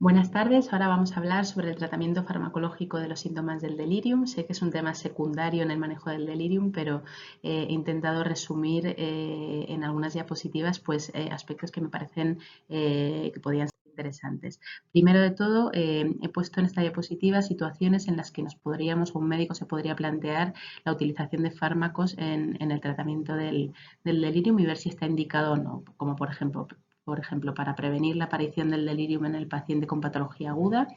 Buenas tardes, ahora vamos a hablar sobre el tratamiento farmacológico de los síntomas del delirium. Sé que es un tema secundario en el manejo del delirium, pero he intentado resumir en algunas diapositivas aspectos que me parecen que podrían ser interesantes. Primero de todo, he puesto en esta diapositiva situaciones en las que nos podríamos o un médico se podría plantear la utilización de fármacos en el tratamiento del delirium y ver si está indicado o no, como por ejemplo, para prevenir la aparición del delirium en el paciente con patología aguda,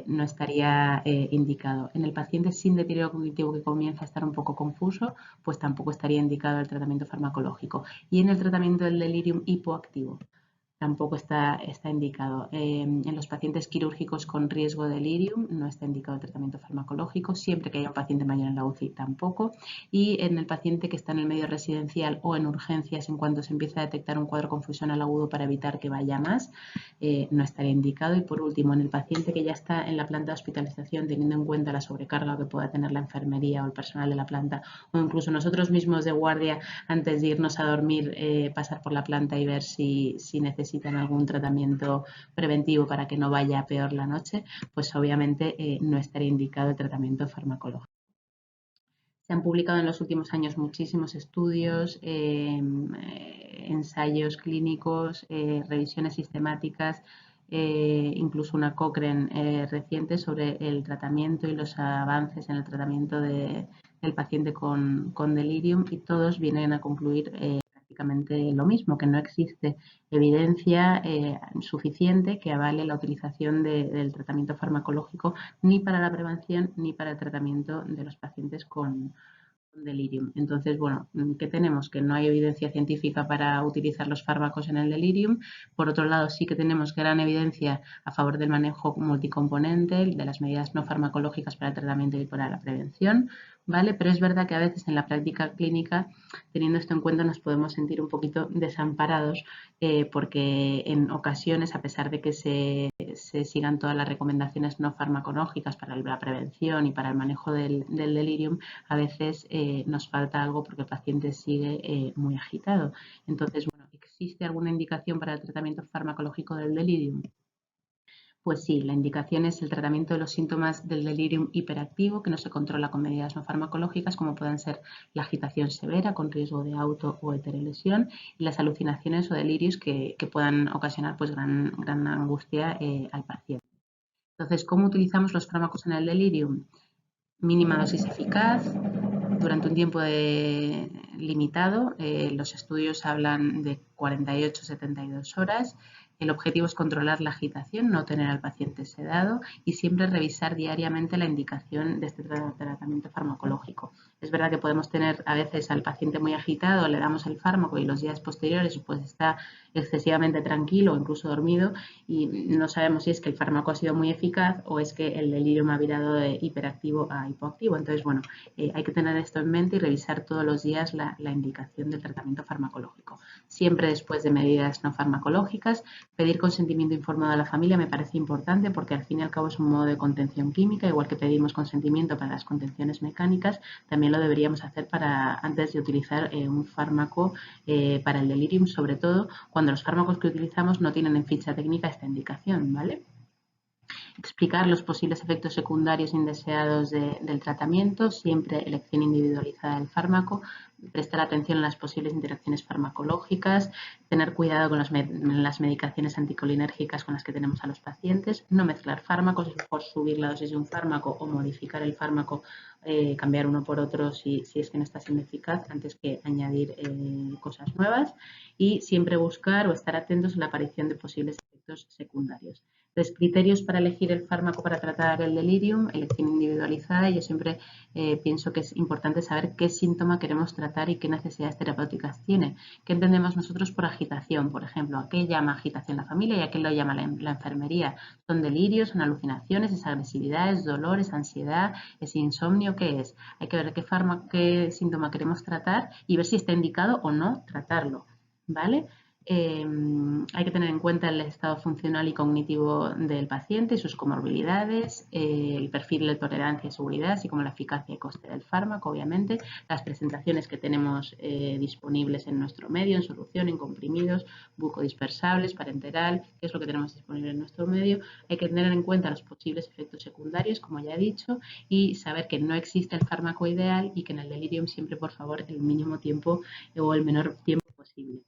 no estaría indicado. En el paciente sin deterioro cognitivo que comienza a estar un poco confuso, pues tampoco estaría indicado el tratamiento farmacológico. Y en el tratamiento del delirium hipoactivo, tampoco está indicado. En los pacientes quirúrgicos con riesgo de delirium no está indicado el tratamiento farmacológico, siempre que haya un paciente mayor en la UCI tampoco. Y en el paciente que está en el medio residencial o en urgencias, en cuanto se empieza a detectar un cuadro confusional agudo para evitar que vaya más, no estaría indicado. Y por último, en el paciente que ya está en la planta de hospitalización, teniendo en cuenta la sobrecarga que pueda tener la enfermería o el personal de la planta, o incluso nosotros mismos de guardia, antes de irnos a dormir, pasar por la planta y ver si necesitan algún tratamiento preventivo para que no vaya a peor la noche, pues obviamente no estaría indicado el tratamiento farmacológico. Se han publicado en los últimos años muchísimos estudios, ensayos clínicos, revisiones sistemáticas, incluso una Cochrane reciente sobre el tratamiento y los avances en el tratamiento del paciente con delirium, y todos vienen a concluir prácticamente lo mismo, que no existe evidencia suficiente que avale la utilización del tratamiento farmacológico ni para la prevención ni para el tratamiento de los pacientes con delirium. Entonces, bueno, ¿qué tenemos? Que no hay evidencia científica para utilizar los fármacos en el delirium. Por otro lado, sí que tenemos gran evidencia a favor del manejo multicomponente, de las medidas no farmacológicas para el tratamiento y para la prevención, ¿vale? Pero es verdad que a veces en la práctica clínica, teniendo esto en cuenta, nos podemos sentir un poquito desamparados porque en ocasiones, a pesar de que se sigan todas las recomendaciones no farmacológicas para la prevención y para el manejo del delirium, a veces nos falta algo porque el paciente sigue muy agitado. Entonces, bueno, ¿existe alguna indicación para el tratamiento farmacológico del delirium? Pues sí, la indicación es el tratamiento de los síntomas del delirium hiperactivo que no se controla con medidas no farmacológicas, como pueden ser la agitación severa con riesgo de auto o heterolesión y las alucinaciones o delirios que puedan ocasionar gran angustia al paciente. Entonces, ¿cómo utilizamos los fármacos en el delirium? Mínima dosis eficaz, durante un tiempo limitado. Los estudios hablan de 48-72 horas. El objetivo es controlar la agitación, no tener al paciente sedado y siempre revisar diariamente la indicación de este tratamiento farmacológico. Es verdad que podemos tener a veces al paciente muy agitado, le damos el fármaco y los días posteriores pues está excesivamente tranquilo o incluso dormido y no sabemos si es que el fármaco ha sido muy eficaz o es que el delirium ha virado de hiperactivo a hipoactivo. Entonces, bueno, hay que tener esto en mente y revisar todos los días la indicación del tratamiento farmacológico. Siempre después de medidas no farmacológicas, pedir consentimiento informado a la familia me parece importante porque al fin y al cabo es un modo de contención química, igual que pedimos consentimiento para las contenciones mecánicas, también lo deberíamos hacer antes de utilizar un fármaco para el delirium, sobre todo cuando los fármacos que utilizamos no tienen en ficha técnica esta indicación, ¿vale? Explicar los posibles efectos secundarios indeseados del tratamiento, siempre elección individualizada del fármaco, prestar atención a las posibles interacciones farmacológicas, tener cuidado con las medicaciones anticolinérgicas con las que tenemos a los pacientes, no mezclar fármacos, es mejor subir la dosis de un fármaco o modificar el fármaco, cambiar uno por otro si es que no está siendo eficaz antes que añadir cosas nuevas, y siempre buscar o estar atentos a la aparición de posibles efectos secundarios. Los criterios para elegir el fármaco para tratar el delirium, elección individualizada. Yo siempre pienso que es importante saber qué síntoma queremos tratar y qué necesidades terapéuticas tiene. ¿Qué entendemos nosotros por agitación? Por ejemplo, ¿a qué llama agitación la familia y a qué lo llama la enfermería? ¿Son delirios, son alucinaciones, es agresividad, es dolor, es ansiedad, es insomnio? ¿Qué es? Hay que ver qué síntoma queremos tratar y ver si está indicado o no tratarlo, ¿vale? Hay Hay que tener en cuenta el estado funcional y cognitivo del paciente y sus comorbilidades, el perfil de tolerancia y seguridad, así como la eficacia y coste del fármaco, obviamente, las presentaciones que tenemos disponibles en nuestro medio, en solución, en comprimidos, bucodispersables, parenteral, qué es lo que tenemos disponible en nuestro medio. Hay que tener en cuenta los posibles efectos secundarios, como ya he dicho, y saber que no existe el fármaco ideal y que en el delirium siempre, por favor, el mínimo tiempo o el menor tiempo posible.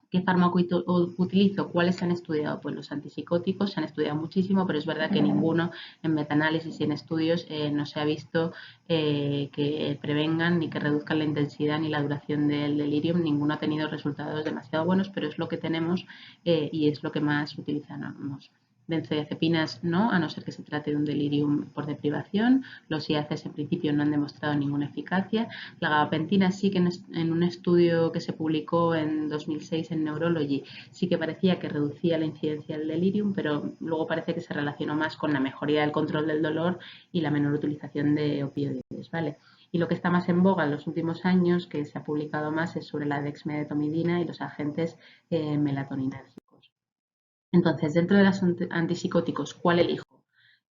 ¿Qué fármaco utilizo? ¿Cuáles se han estudiado? Pues los antipsicóticos se han estudiado muchísimo, pero es verdad que ninguno en metaanálisis y en estudios no se ha visto que prevengan ni que reduzcan la intensidad ni la duración del delirium. Ninguno ha tenido resultados demasiado buenos, pero es lo que tenemos y es lo que más utilizamos. Benzodiazepinas no, a no ser que se trate de un delirium por deprivación. Los IACs en principio no han demostrado ninguna eficacia. La gabapentina sí que en un estudio que se publicó en 2006 en Neurology sí que parecía que reducía la incidencia del delirium, pero luego parece que se relacionó más con la mejoría del control del dolor y la menor utilización de opioides, ¿vale? Y lo que está más en boga en los últimos años, que se ha publicado más, es sobre la dexmedetomidina y los agentes melatoninérgicos. Entonces, dentro de los antipsicóticos, ¿cuál elijo?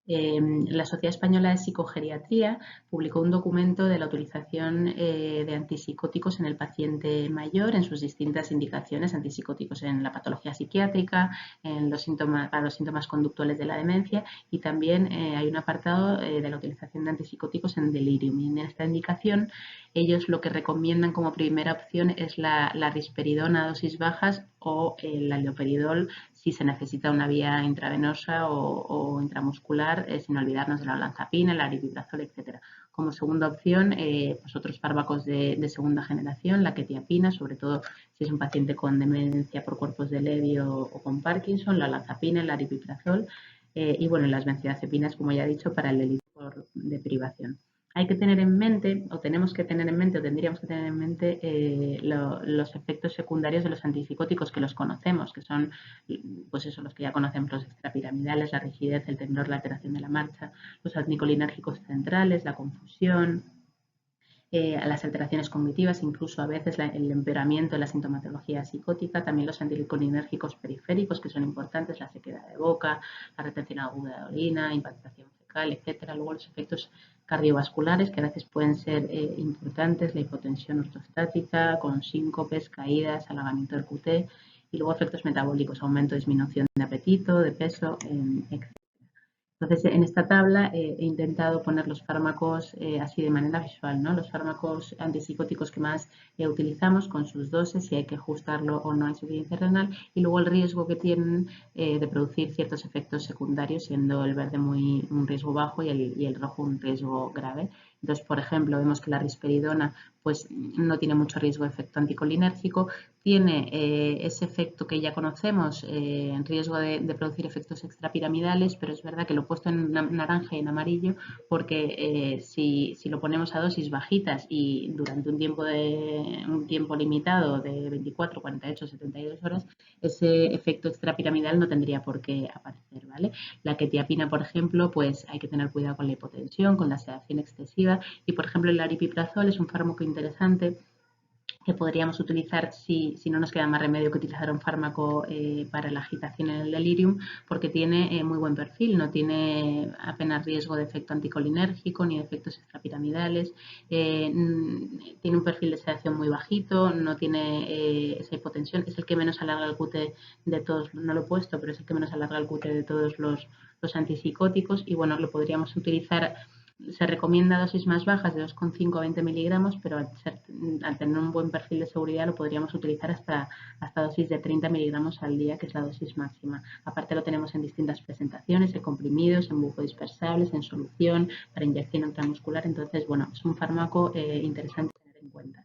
La Sociedad Española de Psicogeriatría publicó un documento de la utilización de antipsicóticos en el paciente mayor en sus distintas indicaciones, antipsicóticos en la patología psiquiátrica, para los síntomas conductuales de la demencia y también hay un apartado de la utilización de antipsicóticos en delirium. Y en esta indicación ellos lo que recomiendan como primera opción es la risperidona a dosis bajas o el alioperidol si se necesita una vía intravenosa o intramuscular, sin olvidarnos de la olanzapina, el aripiprazol, etc. Como segunda opción, pues otros fármacos de segunda generación, la quetiapina, sobre todo si es un paciente con demencia por cuerpos de Levy o con Parkinson, la olanzapina, el aripiprazol y bueno, las benzodiazepinas, como ya he dicho, para el delito por deprivación. Hay que tener en mente, o tenemos que tener en mente, o tendríamos que tener en mente los efectos secundarios de los antipsicóticos que los conocemos, que son, pues eso, los que ya conocemos, los extrapiramidales, la rigidez, el temblor, la alteración de la marcha, los anticolinérgicos centrales, la confusión, las alteraciones cognitivas, incluso a veces el empeoramiento de la sintomatología psicótica, también los anticolinérgicos periféricos, que son importantes, la sequedad de boca, la retención aguda de orina, impactación fecal, etcétera. Luego los efectos cardiovasculares, que a veces pueden ser importantes, la hipotensión ortostática, con síncopes, caídas, alargamiento del QT, y luego efectos metabólicos, aumento, disminución de apetito, de peso, etc. Entonces, en esta tabla he intentado poner los fármacos así de manera visual, ¿no? Los fármacos antipsicóticos que más utilizamos con sus dosis, si hay que ajustarlo o no a insuficiencia renal, y luego el riesgo que tienen de producir ciertos efectos secundarios, siendo el verde un riesgo bajo y el rojo un riesgo grave. Entonces, por ejemplo, vemos que la risperidona pues, no tiene mucho riesgo de efecto anticolinérgico, tiene ese efecto que ya conocemos, en riesgo de producir efectos extrapiramidales, pero es verdad que lo he puesto en naranja y en amarillo porque si lo ponemos a dosis bajitas y durante un tiempo limitado de 24, 48, 72 horas, ese efecto extrapiramidal no tendría por qué aparecer, ¿vale? La quetiapina, por ejemplo, pues hay que tener cuidado con la hipotensión, con la sedación excesiva y, por ejemplo, el aripiprazol es un fármaco interesante que podríamos utilizar si no nos queda más remedio que utilizar un fármaco para la agitación en el delirium, porque tiene muy buen perfil, no tiene apenas riesgo de efecto anticolinérgico ni de efectos extrapiramidales, tiene un perfil de sedación muy bajito, no tiene esa hipotensión, es el que menos alarga el QT de todos, no lo he puesto, pero es el que menos alarga el QT de todos los antipsicóticos y bueno, lo podríamos utilizar. Se recomienda dosis más bajas de 2,5 a 20 miligramos, pero al tener un buen perfil de seguridad lo podríamos utilizar hasta dosis de 30 miligramos al día, que es la dosis máxima. Aparte lo tenemos en distintas presentaciones, en comprimidos, en bucodispersables, en solución, para inyección intramuscular. Entonces, bueno, es un fármaco interesante tener en cuenta.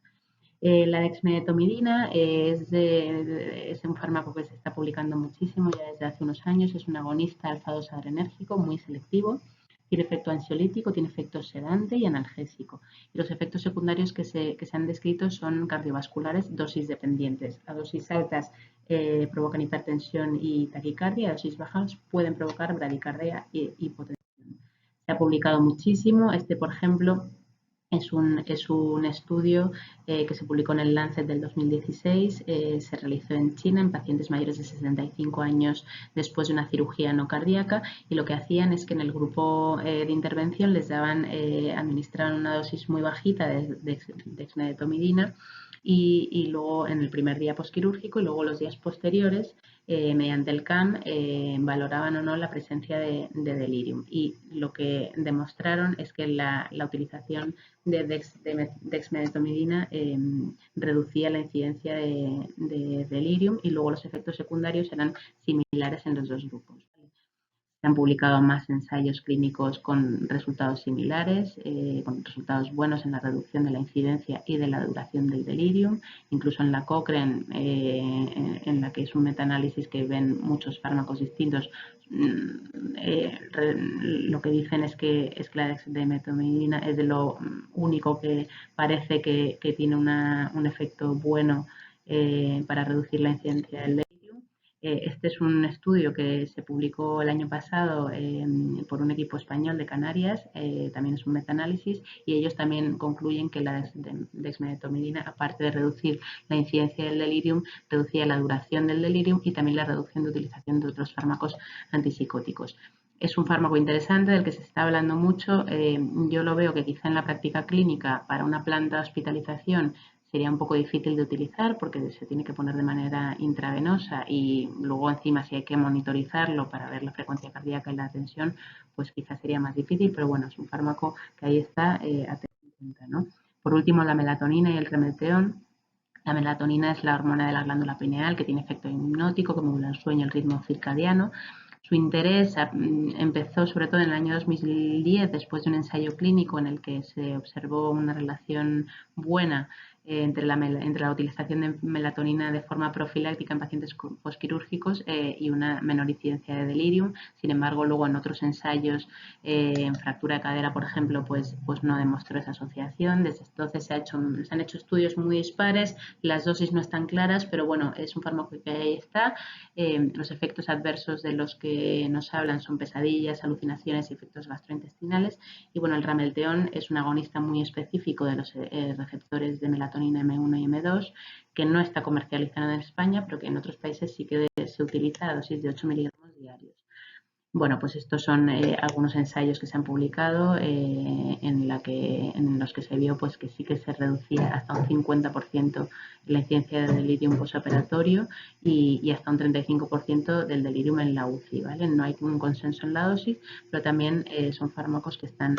La dexmedetomidina es un fármaco que se está publicando muchísimo ya desde hace unos años. Es un agonista alfa-2 adrenérgico muy selectivo. Tiene efecto ansiolítico, tiene efecto sedante y analgésico. Y los efectos secundarios que se han descrito son cardiovasculares, dosis dependientes. A dosis altas provocan hipertensión y taquicardia, a dosis bajas pueden provocar bradicardia e hipotensión. Se ha publicado muchísimo. Por ejemplo, Es un estudio que se publicó en el Lancet del 2016, se realizó en China en pacientes mayores de 65 años después de una cirugía no cardíaca, y lo que hacían es que en el grupo de intervención les administraban una dosis muy bajita de dexmedetomidina, y luego en el primer día posquirúrgico, y luego los días posteriores, mediante el CAM, valoraban o no la presencia de delirium. Y lo que demostraron es que la utilización de dexmedetomidina reducía la incidencia de delirium, y luego los efectos secundarios eran similares en los dos grupos. Se han publicado más ensayos clínicos con resultados similares, con resultados buenos en la reducción de la incidencia y de la duración del delirium. Incluso en la Cochrane, en la que es un metaanálisis que ven muchos fármacos distintos, lo que dicen es que la dexmedetomidina es de lo único que parece que tiene un efecto bueno para reducir la incidencia del delirium. Este es un estudio que se publicó el año pasado por un equipo español de Canarias, también es un metaanálisis, y ellos también concluyen que la dexmedetomidina, aparte de reducir la incidencia del delirium, reducía la duración del delirium y también la reducción de utilización de otros fármacos antipsicóticos. Es un fármaco interesante del que se está hablando mucho. Yo lo veo que quizá en la práctica clínica para una planta de hospitalización sería un poco difícil de utilizar porque se tiene que poner de manera intravenosa, y luego encima si hay que monitorizarlo para ver la frecuencia cardíaca y la tensión, pues quizás sería más difícil, pero bueno, es un fármaco que ahí está a tener en cuenta, ¿no? Por último, la melatonina y el remeteón. La melatonina es la hormona de la glándula pineal que tiene efecto hipnótico, que modula el sueño, el ritmo circadiano. Su interés empezó sobre todo en el año 2010, después de un ensayo clínico en el que se observó una relación buena entre la utilización de melatonina de forma profiláctica en pacientes posquirúrgicos y una menor incidencia de delirium. Sin embargo, luego en otros ensayos, en fractura de cadera, por ejemplo, pues no demostró esa asociación. Desde entonces se han hecho estudios muy dispares, las dosis no están claras, pero bueno, es un fármaco que ahí está. Los efectos adversos de los que nos hablan son pesadillas, alucinaciones y efectos gastrointestinales. Y bueno, el ramelteón es un agonista muy específico de los receptores de melatonina M1 y M2, que no está comercializado en España, pero que en otros países sí que se utiliza a dosis de 8 miligramos diarios. Bueno, pues estos son algunos ensayos que se han publicado en los que se vio pues que sí que se reducía hasta un 50% la incidencia de delirium posoperatorio y hasta un 35% del delirium en la UCI, ¿vale? No hay un consenso en la dosis, pero también son fármacos que están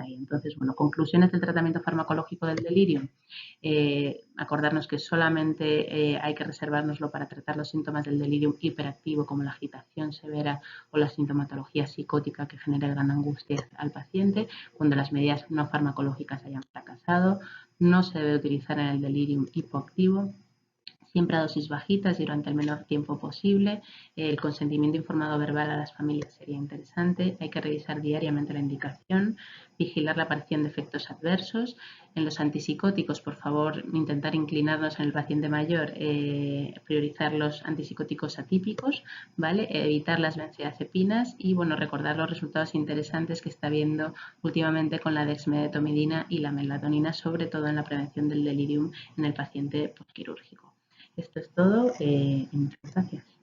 ahí. Entonces, bueno, conclusiones del tratamiento farmacológico del delirium. Acordarnos que solamente hay que reservárnoslo para tratar los síntomas del delirium hiperactivo, como la agitación severa o la sintomatología psicótica que genera gran angustia al paciente, cuando las medidas no farmacológicas hayan fracasado. No se debe utilizar en el delirium hipoactivo, siempre a dosis bajitas y durante el menor tiempo posible. El consentimiento informado verbal a las familias sería interesante. Hay que revisar diariamente la indicación, vigilar la aparición de efectos adversos. En los antipsicóticos, por favor, intentar inclinarnos en el paciente mayor, priorizar los antipsicóticos atípicos, ¿vale? Evitar las benzodiazepinas y, bueno, recordar los resultados interesantes que está viendo últimamente con la dexmedetomidina y la melatonina, sobre todo en la prevención del delirium en el paciente postquirúrgico. Esto es todo y muchas gracias.